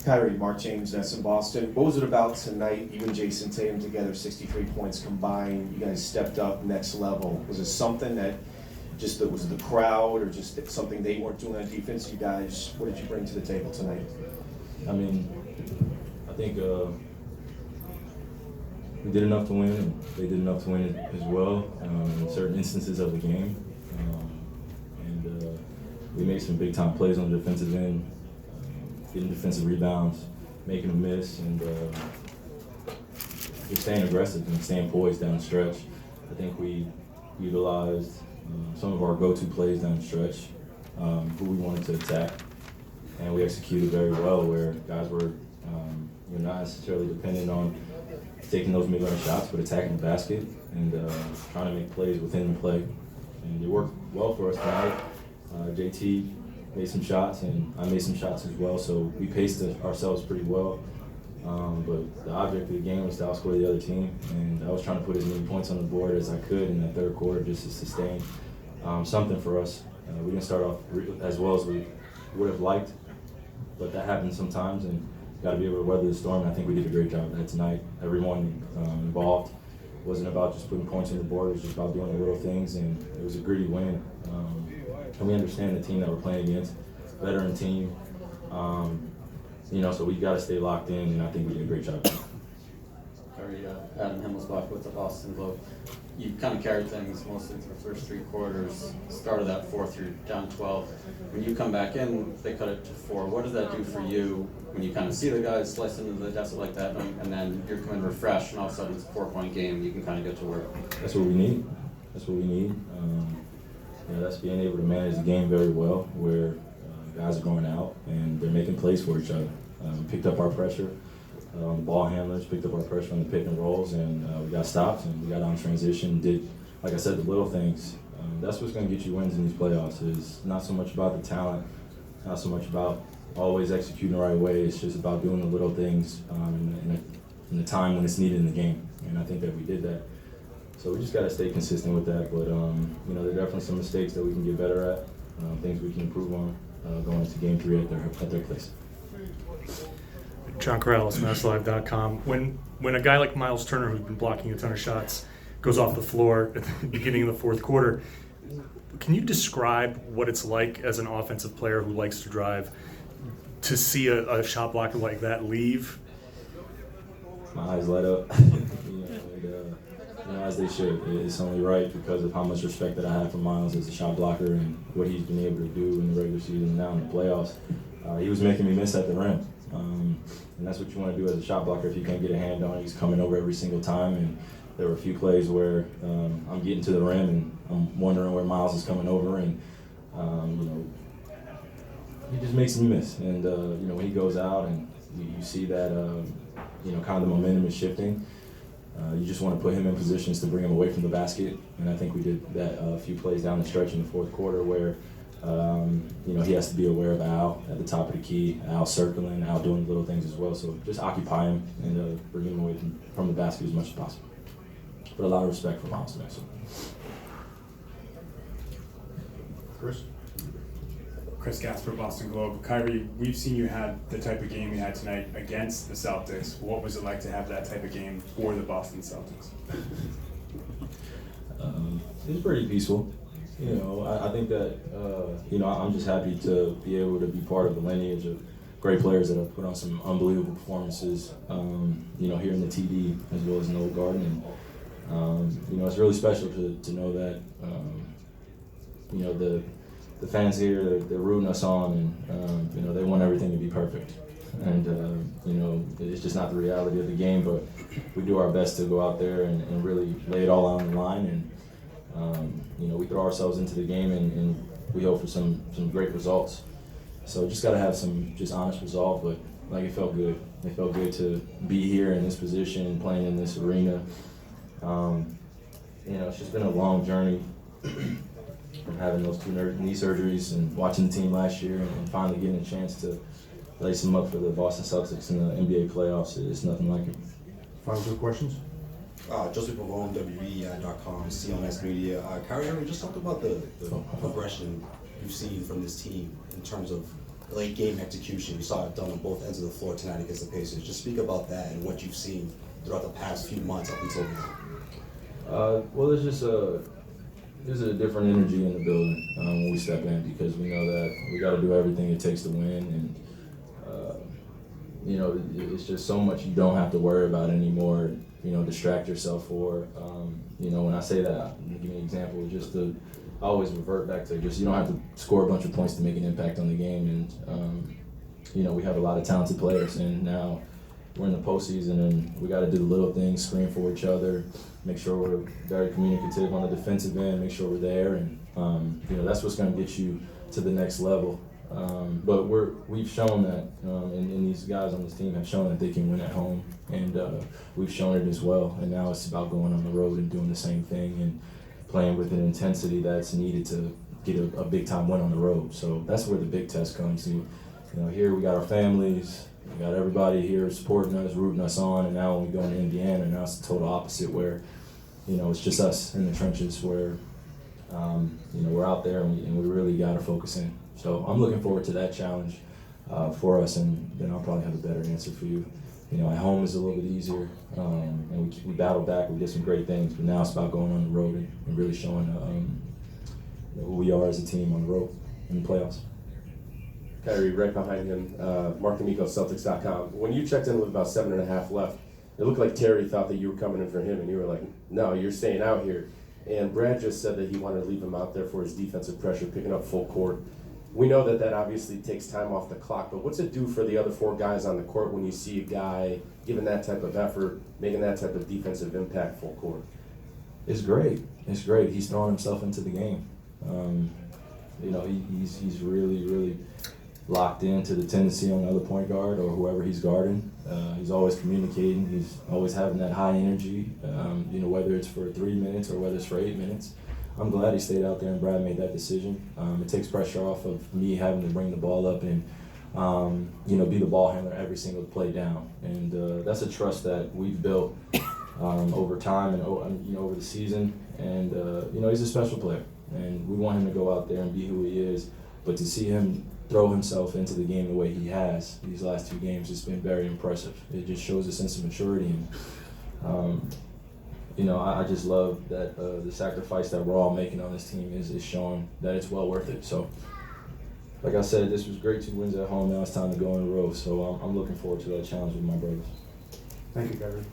Kyrie, Mark James, Ness in Boston. What was it about tonight? You and Jason Tatum together, 63 points combined. You guys stepped up next level. Was it something that was the crowd, or just something they weren't doing on defense? You guys, what did you bring to the table tonight? I mean, I think we did enough to win, and they did enough to win as well in certain instances of the game. We made some big-time plays on the defensive end, getting defensive rebounds, making them miss, and just staying aggressive and staying poised down the stretch. I think we utilized some of our go-to plays down the stretch, who we wanted to attack, and we executed very well where guys were not necessarily dependent on taking those mid-range shots, but attacking the basket and trying to make plays within the play. And it worked well for us tonight. JT made some shots, and I made some shots as well, so we paced ourselves pretty well. But the object of the game was to outscore the other team, and I was trying to put as many points on the board as I could in that third quarter just to sustain something for us. We didn't start off as well as we would have liked, but that happens sometimes, and got to be able to weather the storm, and I think we did a great job of that tonight. Everyone involved. It wasn't about just putting points on the board, it was just about doing the little things, and it was a gritty win. And we understand the team that we're playing against, veteran team. So we got to stay locked in, and I think we did a great job. Kyrie, Adam Himmelsbach with the Boston Globe. You kind of carried things mostly through the first three quarters. Started that fourth, you're down 12. When you come back in, they cut it to 4. What does that do for you when you kind of see the guys slice into the deficit like that, and then you're coming refreshed, and all of a sudden it's a 4-point game, and you can kind of get to work? That's what we need. That's what we need. That's being able to manage the game very well, where guys are going out and they're making plays for each other. We picked up our pressure. The ball handlers picked up our pressure on the pick and rolls, and we got stops, and we got on transition. Did, like I said, the little things. That's what's going to get you wins in these playoffs. Is not so much about the talent, not so much about always executing the right way. It's just about doing the little things in the time when it's needed in the game. And I think that we did that. So we just got to stay consistent with that. But there are definitely some mistakes that we can get better at, things we can improve on going into Game 3 at their place. John Corrales, MassLive.com. When a guy like Myles Turner, who's been blocking a ton of shots, goes off the floor at the beginning of the fourth quarter, can you describe what it's like as an offensive player who likes to drive to see a shot blocker like that leave? My eyes light up, as they should. It's only right because of how much respect that I have for Myles as a shot blocker and what he's been able to do in the regular season and now in the playoffs. He was making me miss at the rim. And that's what you want to do as a shot blocker. If you can't get a hand on it, he's coming over every single time. And there were a few plays where I'm getting to the rim and I'm wondering where Myles is coming over, and he just makes me miss. And when he goes out and you see that kind of the momentum is shifting, you just want to put him in positions to bring him away from the basket. And I think we did that a few plays down the stretch in the fourth quarter where he has to be aware of Al at the top of the key, Al circling, Al doing little things as well. So just occupy him and bring him away from the basket as much as possible. But a lot of respect for Myles Turner. Chris Gasper, Boston Globe. Kyrie, we've seen you had the type of game you had tonight against the Celtics. What was it like to have that type of game for the Boston Celtics? It was pretty peaceful. I think that, I'm just happy to be able to be part of the lineage of great players that have put on some unbelievable performances, here in the TD as well as in the Old Garden. And, it's really special to know that, the fans here, they're rooting us on, and, they want everything to be perfect. And, it's just not the reality of the game, but we do our best to go out there and really lay it all out on the line. And, we throw ourselves into the game and we hope for some great results. So just got to have some just honest resolve, but it felt good. It felt good to be here in this position, playing in this arena. It's just been a long journey from having those 2 knee surgeries and watching the team last year and finally getting a chance to lace them up for the Boston Celtics in the NBA playoffs. It's nothing like it. Final 2 questions? Joseph Pavone, WE.com, CLNS Media. Kyrie Irving, just talk about the progression you've seen from this team in terms of late game execution. You saw it done on both ends of the floor tonight against the Pacers. Just speak about that and what you've seen throughout the past few months up until now. Well, there's a different energy in the building when we step in, because we know that we got to do everything it takes to win, and it's just so much you don't have to worry about anymore. Distract yourself for. When I say that, give me an example. I always revert back to just you don't have to score a bunch of points to make an impact on the game, and we have a lot of talented players, and now we're in the postseason, and we got to do the little things, screen for each other, make sure we're very communicative on the defensive end, make sure we're there, and that's what's going to get you to the next level. But we've shown that, and these guys on this team have shown that they can win at home, and we've shown it as well. And now it's about going on the road and doing the same thing and playing with an intensity that's needed to get a big time win on the road. So that's where the big test comes. Here we got our families, we got everybody here supporting us, rooting us on, and now when we go into Indiana, now it's the total opposite, where it's just us in the trenches, where we're out there and we really got to focus in. So I'm looking forward to that challenge for us, and then I'll probably have a better answer for you. At home is a little bit easier, and we battled back. We did some great things, but now it's about going on the road and really showing who we are as a team on the road in the playoffs. Kyrie, right behind him, Mark D'Amico, Celtics.com. When you checked in with about 7.5 left, it looked like Terry thought that you were coming in for him, and you were like, no, you're staying out here. And Brad just said that he wanted to leave him out there for his defensive pressure, picking up full court. We know that obviously takes time off the clock, but what's it do for the other 4 guys on the court when you see a guy giving that type of effort, making that type of defensive impact full court? It's great. It's great. He's throwing himself into the game. He's really, really locked into the tendency on the other point guard or whoever he's guarding. He's always communicating. He's always having that high energy, whether it's for 3 minutes or whether it's for 8 minutes. I'm glad he stayed out there and Brad made that decision. It takes pressure off of me having to bring the ball up and, be the ball handler every single play down. And that's a trust that we've built over time and over the season. And, he's a special player. And we want him to go out there and be who he is. But to see him throw himself into the game the way he has these last 2 games, it's been very impressive. It just shows a sense of maturity. And, I just love that the sacrifice that we're all making on this team is showing that it's well worth it. So, like I said, this was great 2 wins at home. Now it's time to go on the road. So I'm looking forward to that challenge with my brothers. Thank you, Kyrie.